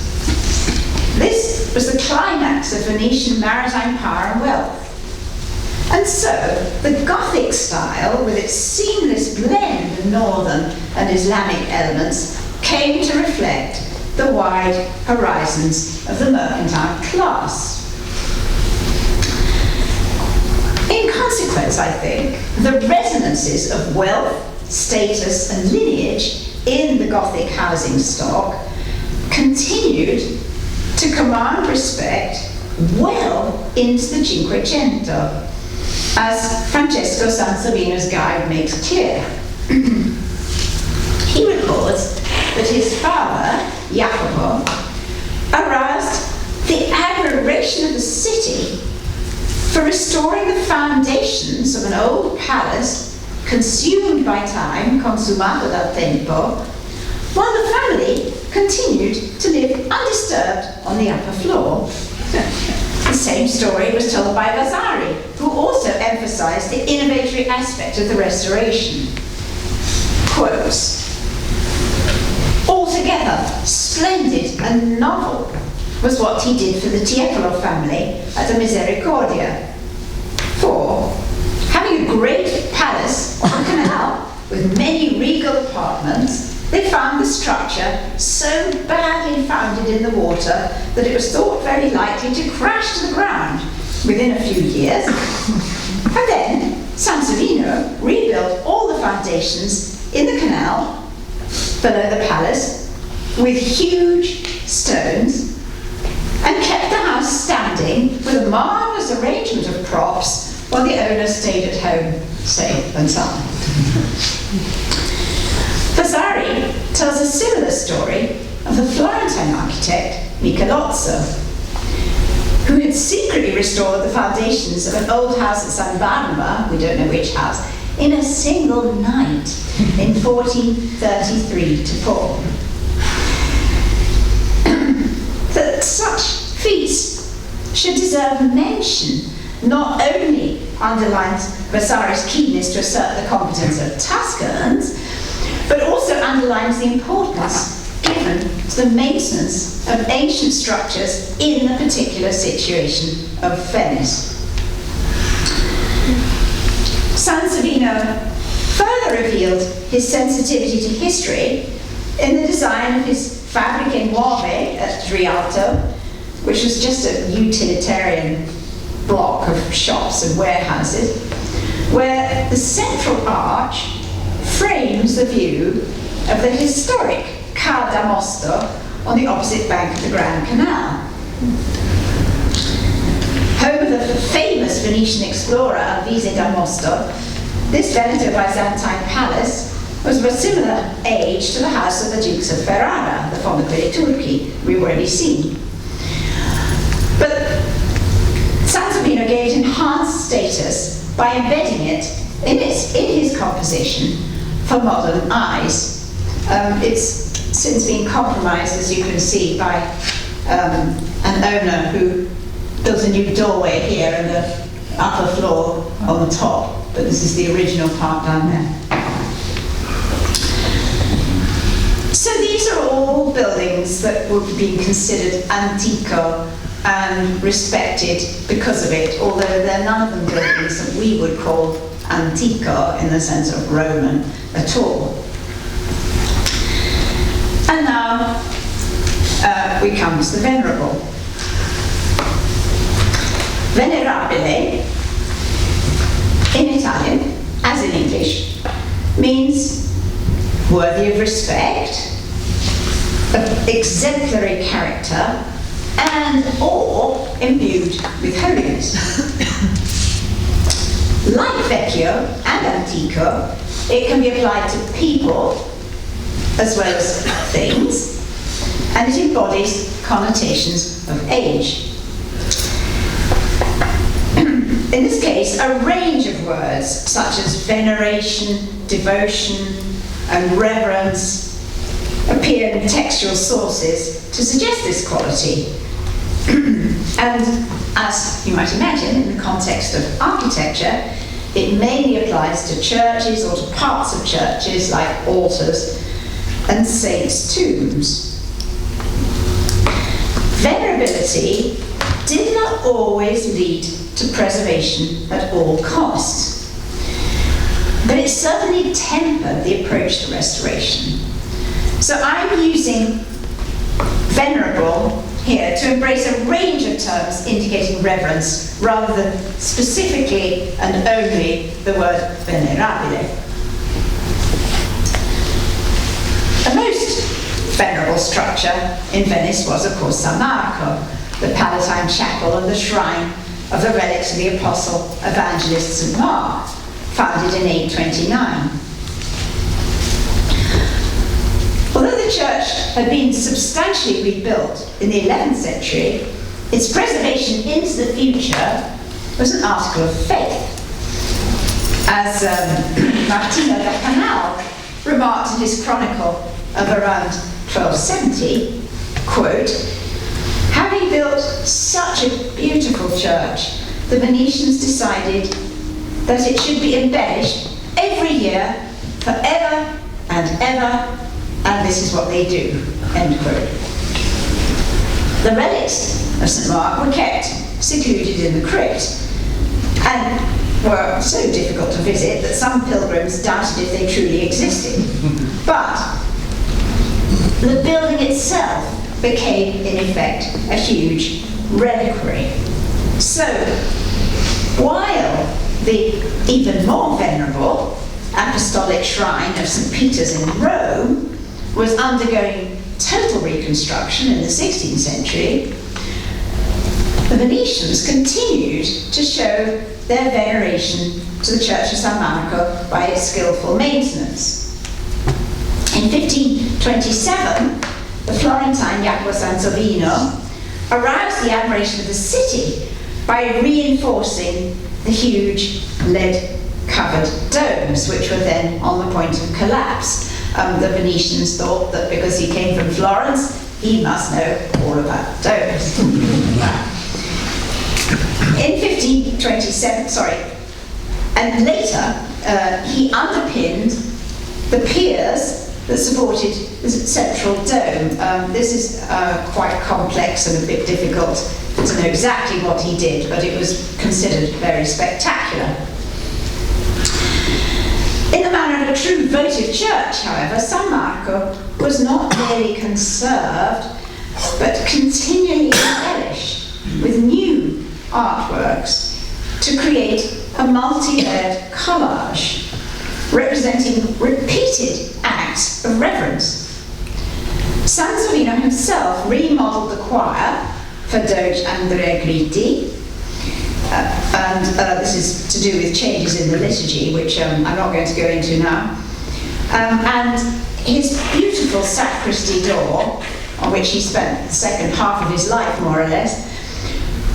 This was the climax of Venetian maritime power and wealth. And so, the Gothic style, with its seamless blend of northern and Islamic elements, came to reflect the wide horizons of the mercantile class. In consequence, I think, the resonances of wealth, status, and lineage in the Gothic housing stock continued to command respect well into the Cinquecento, as Francesco Sansovino's guide makes clear. He records that his father, Jacopo, aroused the admiration of the city for restoring the foundations of an old palace consumed by time, consumato dal tempo, while the family continued to live undisturbed on the upper floor. The same story was told by Vasari, who also emphasized the innovatory aspect of the restoration. Quotes, "Altogether, splendid and novel was what he did for the Tiepolo family at the Misericordia. For, having a great palace on the canal with many regal apartments, they found the structure so badly founded in the water that it was thought very likely to crash to the ground within a few years. And then Sansovino rebuilt all the foundations in the canal below the palace with huge stones and kept the house standing with a marvellous arrangement of props while the owner stayed at home, safe and sound." Vasari tells a similar story of the Florentine architect Michelozzo, who had secretly restored the foundations of an old house at San Barnaba, we don't know which house, in a single night in 1433 to 4. That such feats should deserve mention not only underlines Vasari's keenness to assert the competence of Tuscans, but also underlines the importance given to the maintenance of ancient structures in the particular situation of Venice. Sansovino further revealed his sensitivity to history in the design of his Fabbriche Nuove at Rialto, which was just a utilitarian block of shops and warehouses, where the central arch frames the view of the historic Ca d'Amosto on the opposite bank of the Grand Canal. Home of the famous Venetian explorer Alvise d'Amosto, this Veneto-Byzantine palace was of a similar age to the house of the Dukes of Ferrara, the Fondaquelle Turchi we've already seen. But Sansovino gave it enhanced status by embedding it in his composition for modern eyes. It's since been compromised, as you can see, by an owner who built a new doorway here and the upper floor on the top, but this is the original part down there. So these are all buildings that would be considered antico and respected because of it, although they're none of them buildings that we would call antico in the sense of Roman at all. And now we come to the Venerable. Venerabile, in Italian, as in English, means worthy of respect, of exemplary character, and or imbued with holiness. Like vecchio and antico, it can be applied to people as well as things, and it embodies connotations of age. In this case, a range of words such as veneration, devotion, and reverence appear in textual sources to suggest this quality. And as you might imagine, in the context of architecture, it mainly applies to churches or to parts of churches like altars and saints' tombs. Venerability did not always lead to preservation at all costs, but it certainly tempered the approach to restoration. So I'm using venerable here to embrace a range of terms indicating reverence rather than specifically and only the word venerabile. The most venerable structure in Venice was, of course, San Marco, the Palatine Chapel and the shrine of the relics of the Apostle Evangelist St. Mark, founded in 829. Although the church had been substantially rebuilt in the 11th century, its preservation into the future was an article of faith. As Martino da Canal remarked in his chronicle of around 1270, quote, "Having built such a beautiful church, the Venetians decided that it should be embellished every year, forever and ever, and this is what they do," end quote. The relics of St. Mark were kept secluded in the crypt and were so difficult to visit that some pilgrims doubted if they truly existed. But the building itself became, in effect, a huge reliquary. So, while the even more venerable apostolic shrine of St. Peter's in Rome was undergoing total reconstruction in the 16th century, the Venetians continued to show their veneration to the Church of San Marco by its skillful maintenance. In 1527, the Florentine Jacopo Sansovino aroused the admiration of the city by reinforcing the huge lead-covered domes, which were then on the point of collapse. The Venetians thought that because he came from Florence, he must know all about domes. In 1527, and later, he underpinned the piers that supported the central dome. This is quite complex and a bit difficult to know exactly what he did, but it was considered very spectacular. In the manner of a true votive church, however, San Marco was not merely conserved, but continually embellished with new artworks to create a multi-layered collage representing repeated acts of reverence. Sansovino himself remodeled the choir for Doge Andrea Gritti, and this is to do with changes in the liturgy, which I'm not going to go into now. And his beautiful sacristy door, on which he spent the second half of his life, more or less,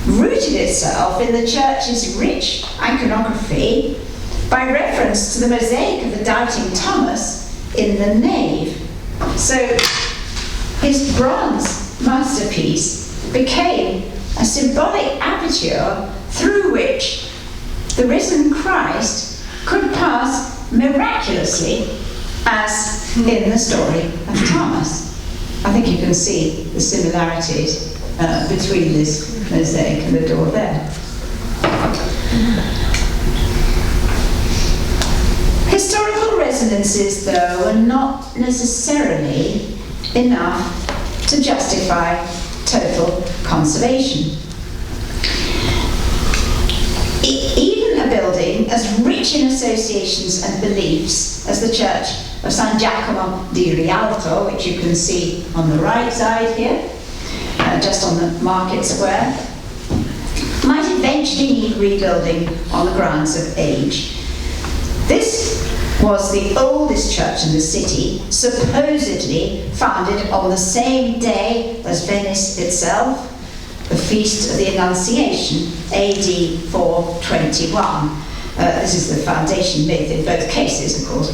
rooted itself in the church's rich iconography by reference to the mosaic of the Doubting Thomas in the nave. So his bronze masterpiece became a symbolic aperture through which the risen Christ could pass miraculously, as in the story of Thomas. I think you can see the similarities between this mosaic and the door there. Historical resonances, though, are not necessarily enough to justify total conservation. Even a building as rich in associations and beliefs as the Church of San Giacomo di Rialto, which you can see on the right side here, just on the market square, might eventually need rebuilding on the grounds of age. This was the oldest church in the city, supposedly founded on the same day as Venice itself, the Feast of the Annunciation, AD 421. This is the foundation myth in both cases, of course.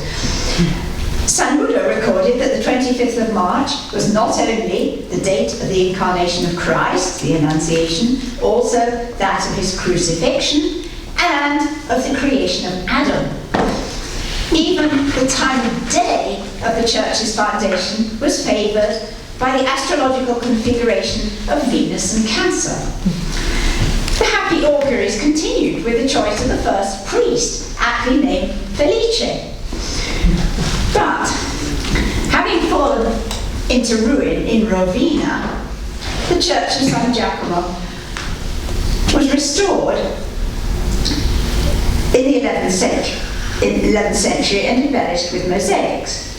San Rudo recorded that the 25th of March was not only the date of the incarnation of Christ, the Annunciation, also that of his crucifixion and of the creation of Adam. Even the time of day of the church's foundation was favoured by the astrological configuration of Venus and Cancer. The happy auguries continued with the choice of the first priest, aptly named Felice. But, having fallen into ruin in Rovina, the church of San Giacomo was restored in the 11th century and embellished with mosaics.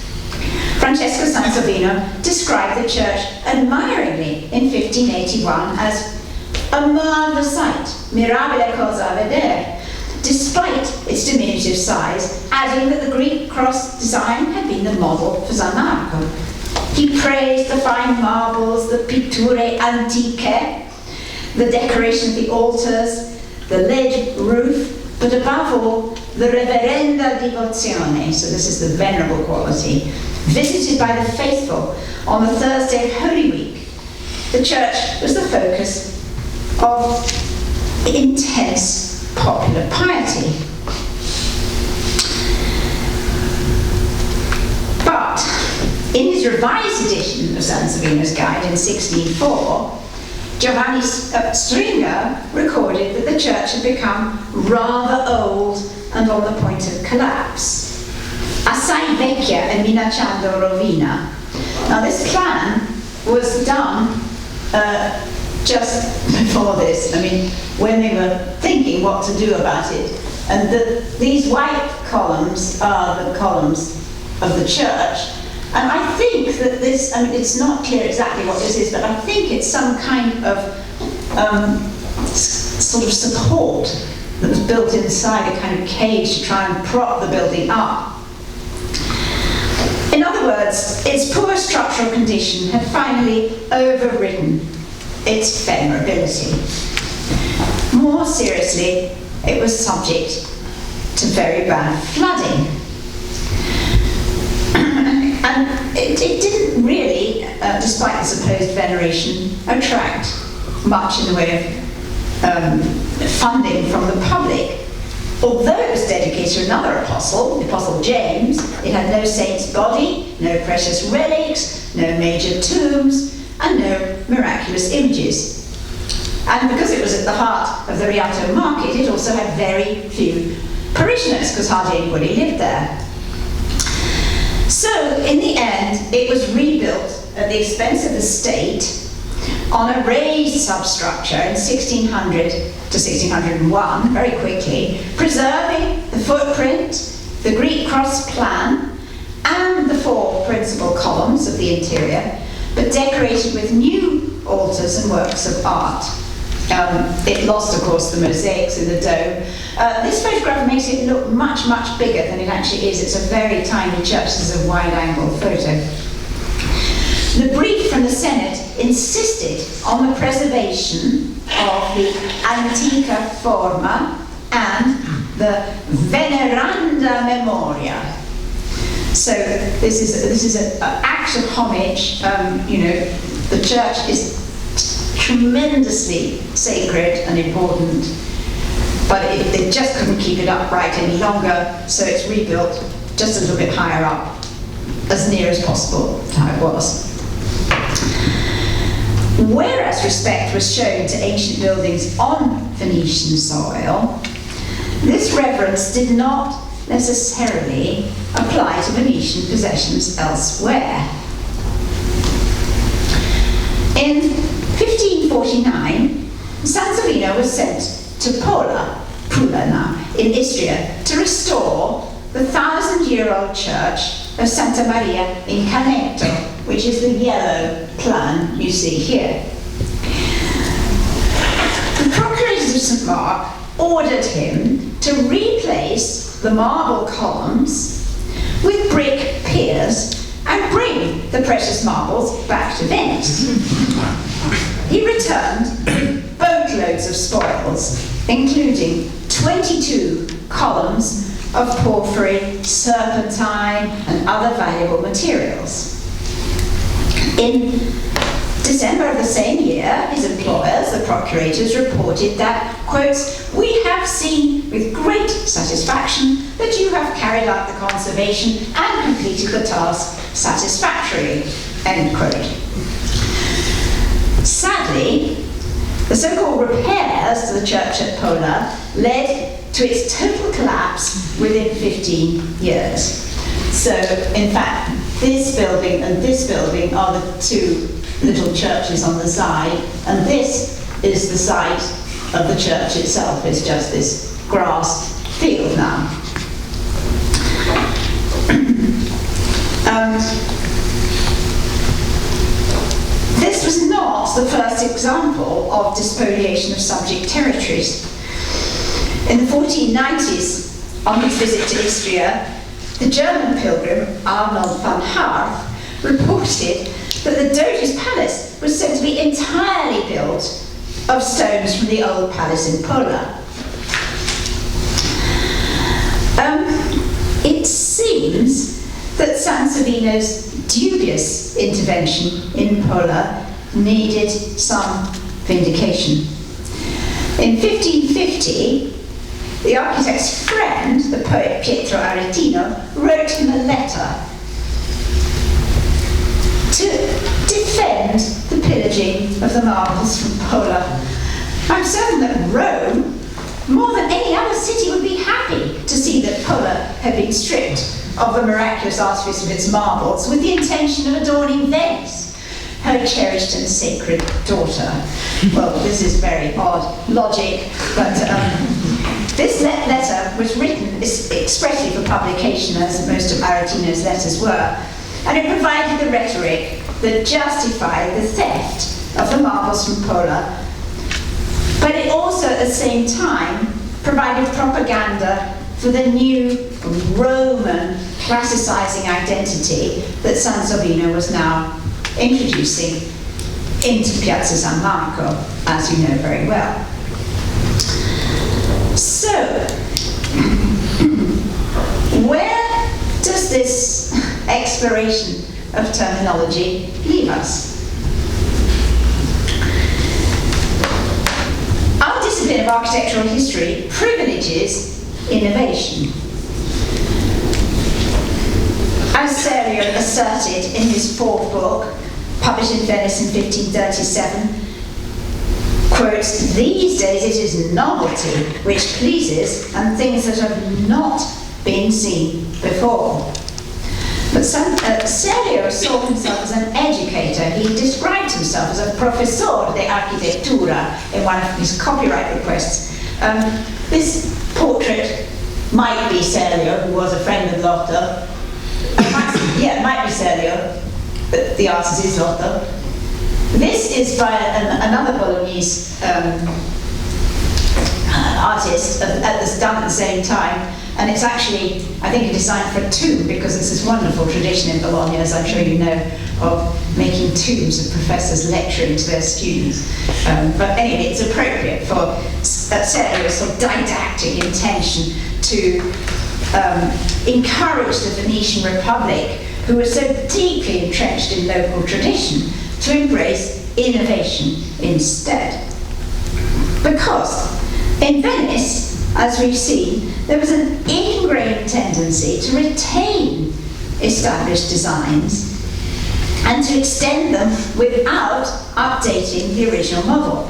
Francesco Sansovino described the church admiringly in 1581 as a marvelous sight, mirabile cosa a vedere, despite its diminutive size, adding that the Greek cross design had been the model for San Marco. He praised the fine marbles, the pitture antiche, the decoration of the altars, the lead roof, but above all, the reverenda devozione, so this is the venerable quality, visited by the faithful on the Thursday of Holy Week. The church was the focus of intense popular piety. But in his revised edition of Sansovino's guide in 1604, Giovanni Stringer recorded that the church had become rather old and on the point of collapse. Assai vecchia e minacciando rovina. Now this plan was done just before this, when they were thinking what to do about it. And these white columns are the columns of the church. And I think that this, it's not clear exactly what this is, but I think it's some kind of sort of support that was built inside a kind of cage to try and prop the building up. In other words, its poor structural condition had finally overridden its venerability. More seriously, it was subject to very bad flooding. And it didn't really, despite the supposed veneration, attract much in the way of funding from the public. Although it was dedicated to another apostle, the Apostle James, it had no saint's body, no precious relics, no major tombs, and no miraculous images. And because it was at the heart of the Rialto market, it also had very few parishioners, because hardly anybody lived there. So, in the end, it was rebuilt at the expense of the state on a raised substructure in 1600 to 1601, very quickly, preserving the footprint, the Greek cross plan, and the four principal columns of the interior, but decorated with new altars and works of art. It lost, of course, the mosaics in the dome. This photograph makes it look much, much bigger than it actually is. It's a very tiny church. This is a wide-angle photo. The brief from the Senate insisted on the preservation of the antica forma and the veneranda memoria. So this is an act of homage. The church is tremendously sacred and important, but they just couldn't keep it upright any longer, so it's rebuilt just a little bit higher up, as near as possible to how it was. Whereas respect was shown to ancient buildings on Venetian soil, this reverence did not necessarily apply to Venetian possessions elsewhere. In 1549, Sansovino was sent to Pula now, in Istria, to restore the 1,000-year-old church of Santa Maria in Caneto, which is the yellow plan you see here. The procurator's of St. Mark ordered him to replace the marble columns with brick piers and bring the precious marbles back to Venice. He returned with boatloads of spoils, including 22 columns of porphyry, serpentine, and other valuable materials. In December of the same year, his employers, the procurators, reported that, quotes, "We have seen with great satisfaction that you have carried out the conservation and completed the task satisfactorily," end quote. Sadly, the so-called repairs to the church at Pola led to its total collapse within 15 years. So, in fact, this building and this building are the two little churches on the side, and this is the site of the church itself. It's just this grass field now. This was not the first example of despoliation of subject territories. In the 1490s, on his visit to Istria, the German pilgrim Arnold van Harth reported that the Doge's palace was said to be entirely built of stones from the old palace in Pola. It seems that Sansovino's dubious intervention in Pola needed some vindication. In 1550, the architect's friend, the poet Pietro Aretino, wrote him a letter to defend the pillaging of the marbles from Pola. I'm certain that Rome, more than any other city, would be happy to see that Pola had been stripped of the miraculous artifice of its marbles with the intention of adorning Venice, her cherished and sacred daughter. Well, this is very odd logic, but this letter was written expressly for publication, as most of Aretino's letters were, and it provided the rhetoric that justified the theft of the marbles from Pola, but it also at the same time provided propaganda for the new Roman classicizing identity that Sansovino was now introducing into Piazza San Marco, as you know very well. So, where does this exploration of terminology leave us? Our discipline of architectural history privileges innovation. As Serio asserted in his fourth book, published in Venice in 1537, quotes, "These days it is novelty which pleases and things that have not been seen before." But Serio saw himself as an educator. He described himself as a professor de arquitectura in one of his copyright requests. This portrait might be Serio, who was a friend of Lotta. Yeah, it might be Serio, but the artist is Lotta. This is by another Bolognese artist that's done at the same time, and it's actually, I think, a design for a tomb, because it's this wonderful tradition in Bologna, as I'm sure you know, of making tombs of professors lecturing to their students. But anyway, it's appropriate for Serio's sort of didactic intention to encourage the Venetian Republic, who was so deeply entrenched in local tradition, to embrace innovation instead. Because in Venice, as we've seen, there was an ingrained tendency to retain established designs and to extend them without updating the original model.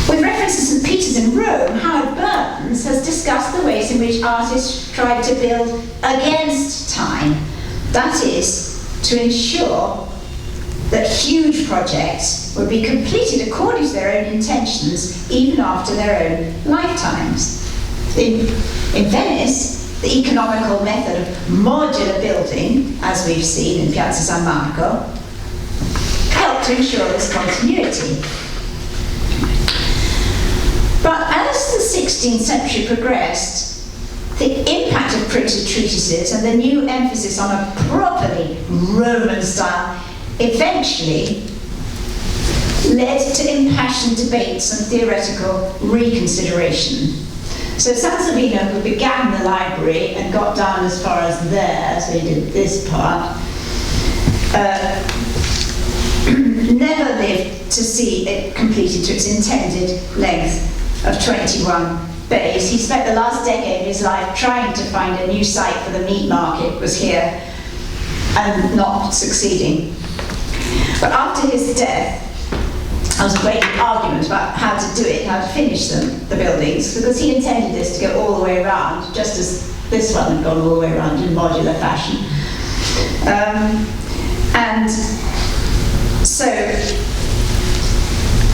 With reference to St. Peter's in Rome, Howard Burns has discussed the ways in which artists tried to build against time. That is, to ensure that huge projects would be completed according to their own intentions, even after their own lifetimes. In Venice, the economical method of modular building, as we've seen in Piazza San Marco, helped to ensure this continuity. the 16th century progressed, the impact of printed treatises and the new emphasis on a properly Roman style eventually led to impassioned debates and theoretical reconsideration. So Sansovino, who began the library and got down as far as there, so he did this part, never lived to see it completed to its intended length of 21 bays. He spent the last decade of his life trying to find a new site for the meat market, was here, and not succeeding. But after his death, there was a great argument about how to do it, how to finish them, the buildings, because he intended this to go all the way around, just as this one had gone all the way around in modular fashion. And so,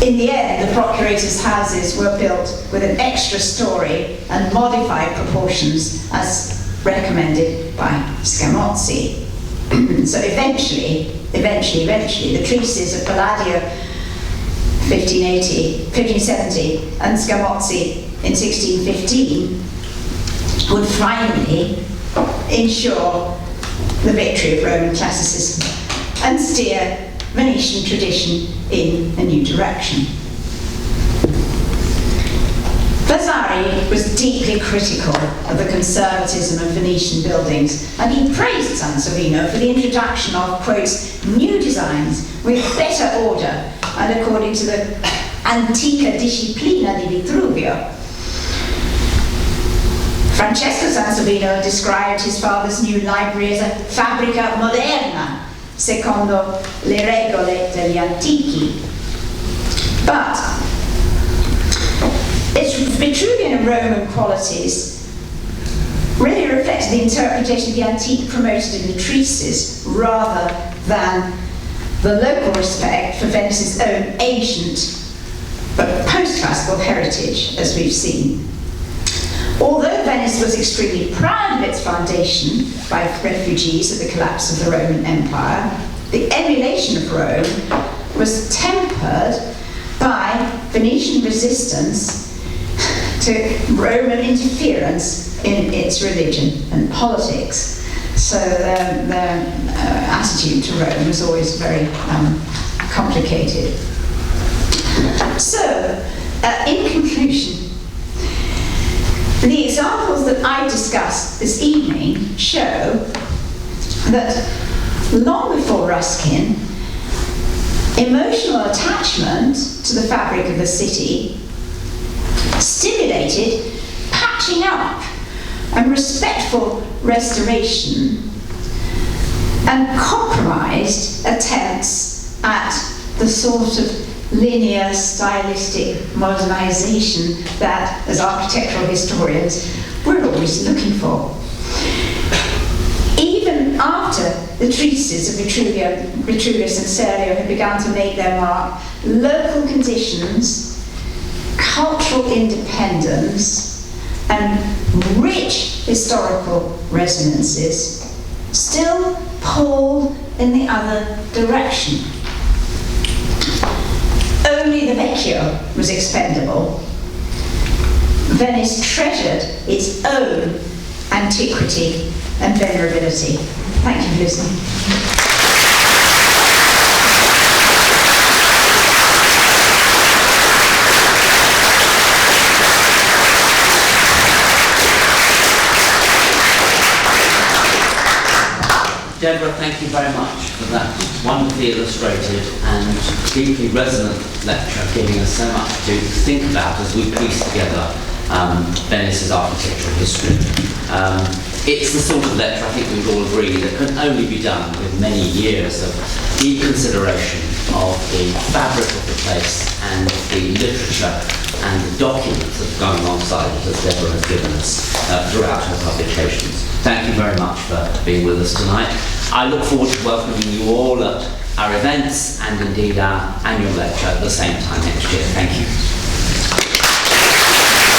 in the end, the procurator's houses were built with an extra story and modified proportions as recommended by Scamozzi. So eventually, the treatises of Palladio 1570 and Scamozzi in 1615 would finally ensure the victory of Roman classicism and steer Venetian tradition in a new direction. Vasari was deeply critical of the conservatism of Venetian buildings, and he praised Sansovino for the introduction of, quotes, new designs with better order and according to the antica disciplina di Vitruvio. Francesco Sansovino described his father's new library as a fabbrica moderna, secondo le regole degli antichi. But its Vitruvian and Roman qualities really reflected the interpretation of the antique promoted in the treatises rather than the local respect for Venice's own ancient but post-classical heritage, as we've seen. Although Venice was extremely proud of its foundation by refugees at the collapse of the Roman Empire, the emulation of Rome was tempered by Venetian resistance to Roman interference in its religion and politics. So their attitude to Rome was always very complicated. So, in conclusion, the examples that I've discussed this evening show that long before Ruskin, emotional attachment to the fabric of the city stimulated patching up and respectful restoration and compromised attempts at the sort of linear stylistic modernization that, as architectural historians, we're always looking for. Even after the treatises of Vitruvius and Serlio had begun to make their mark, local conditions, cultural independence, and rich historical resonances still pulled in the other direction. Only the Vecchio was expendable. Venice treasured its own antiquity and venerability. Thank you for listening. Deborah, thank you very much for that wonderfully illustrated and deeply resonant lecture, giving us so much to think about as we piece together Venice's architectural history. It's the sort of lecture, I think we'd all agree, that can only be done with many years of deep consideration of the fabric of the place and the literature and the documents that have gone alongside it, as Deborah has given us throughout her publications. Thank you very much for being with us tonight. I look forward to welcoming you all at our events and indeed our annual lecture at the same time next year. Thank you.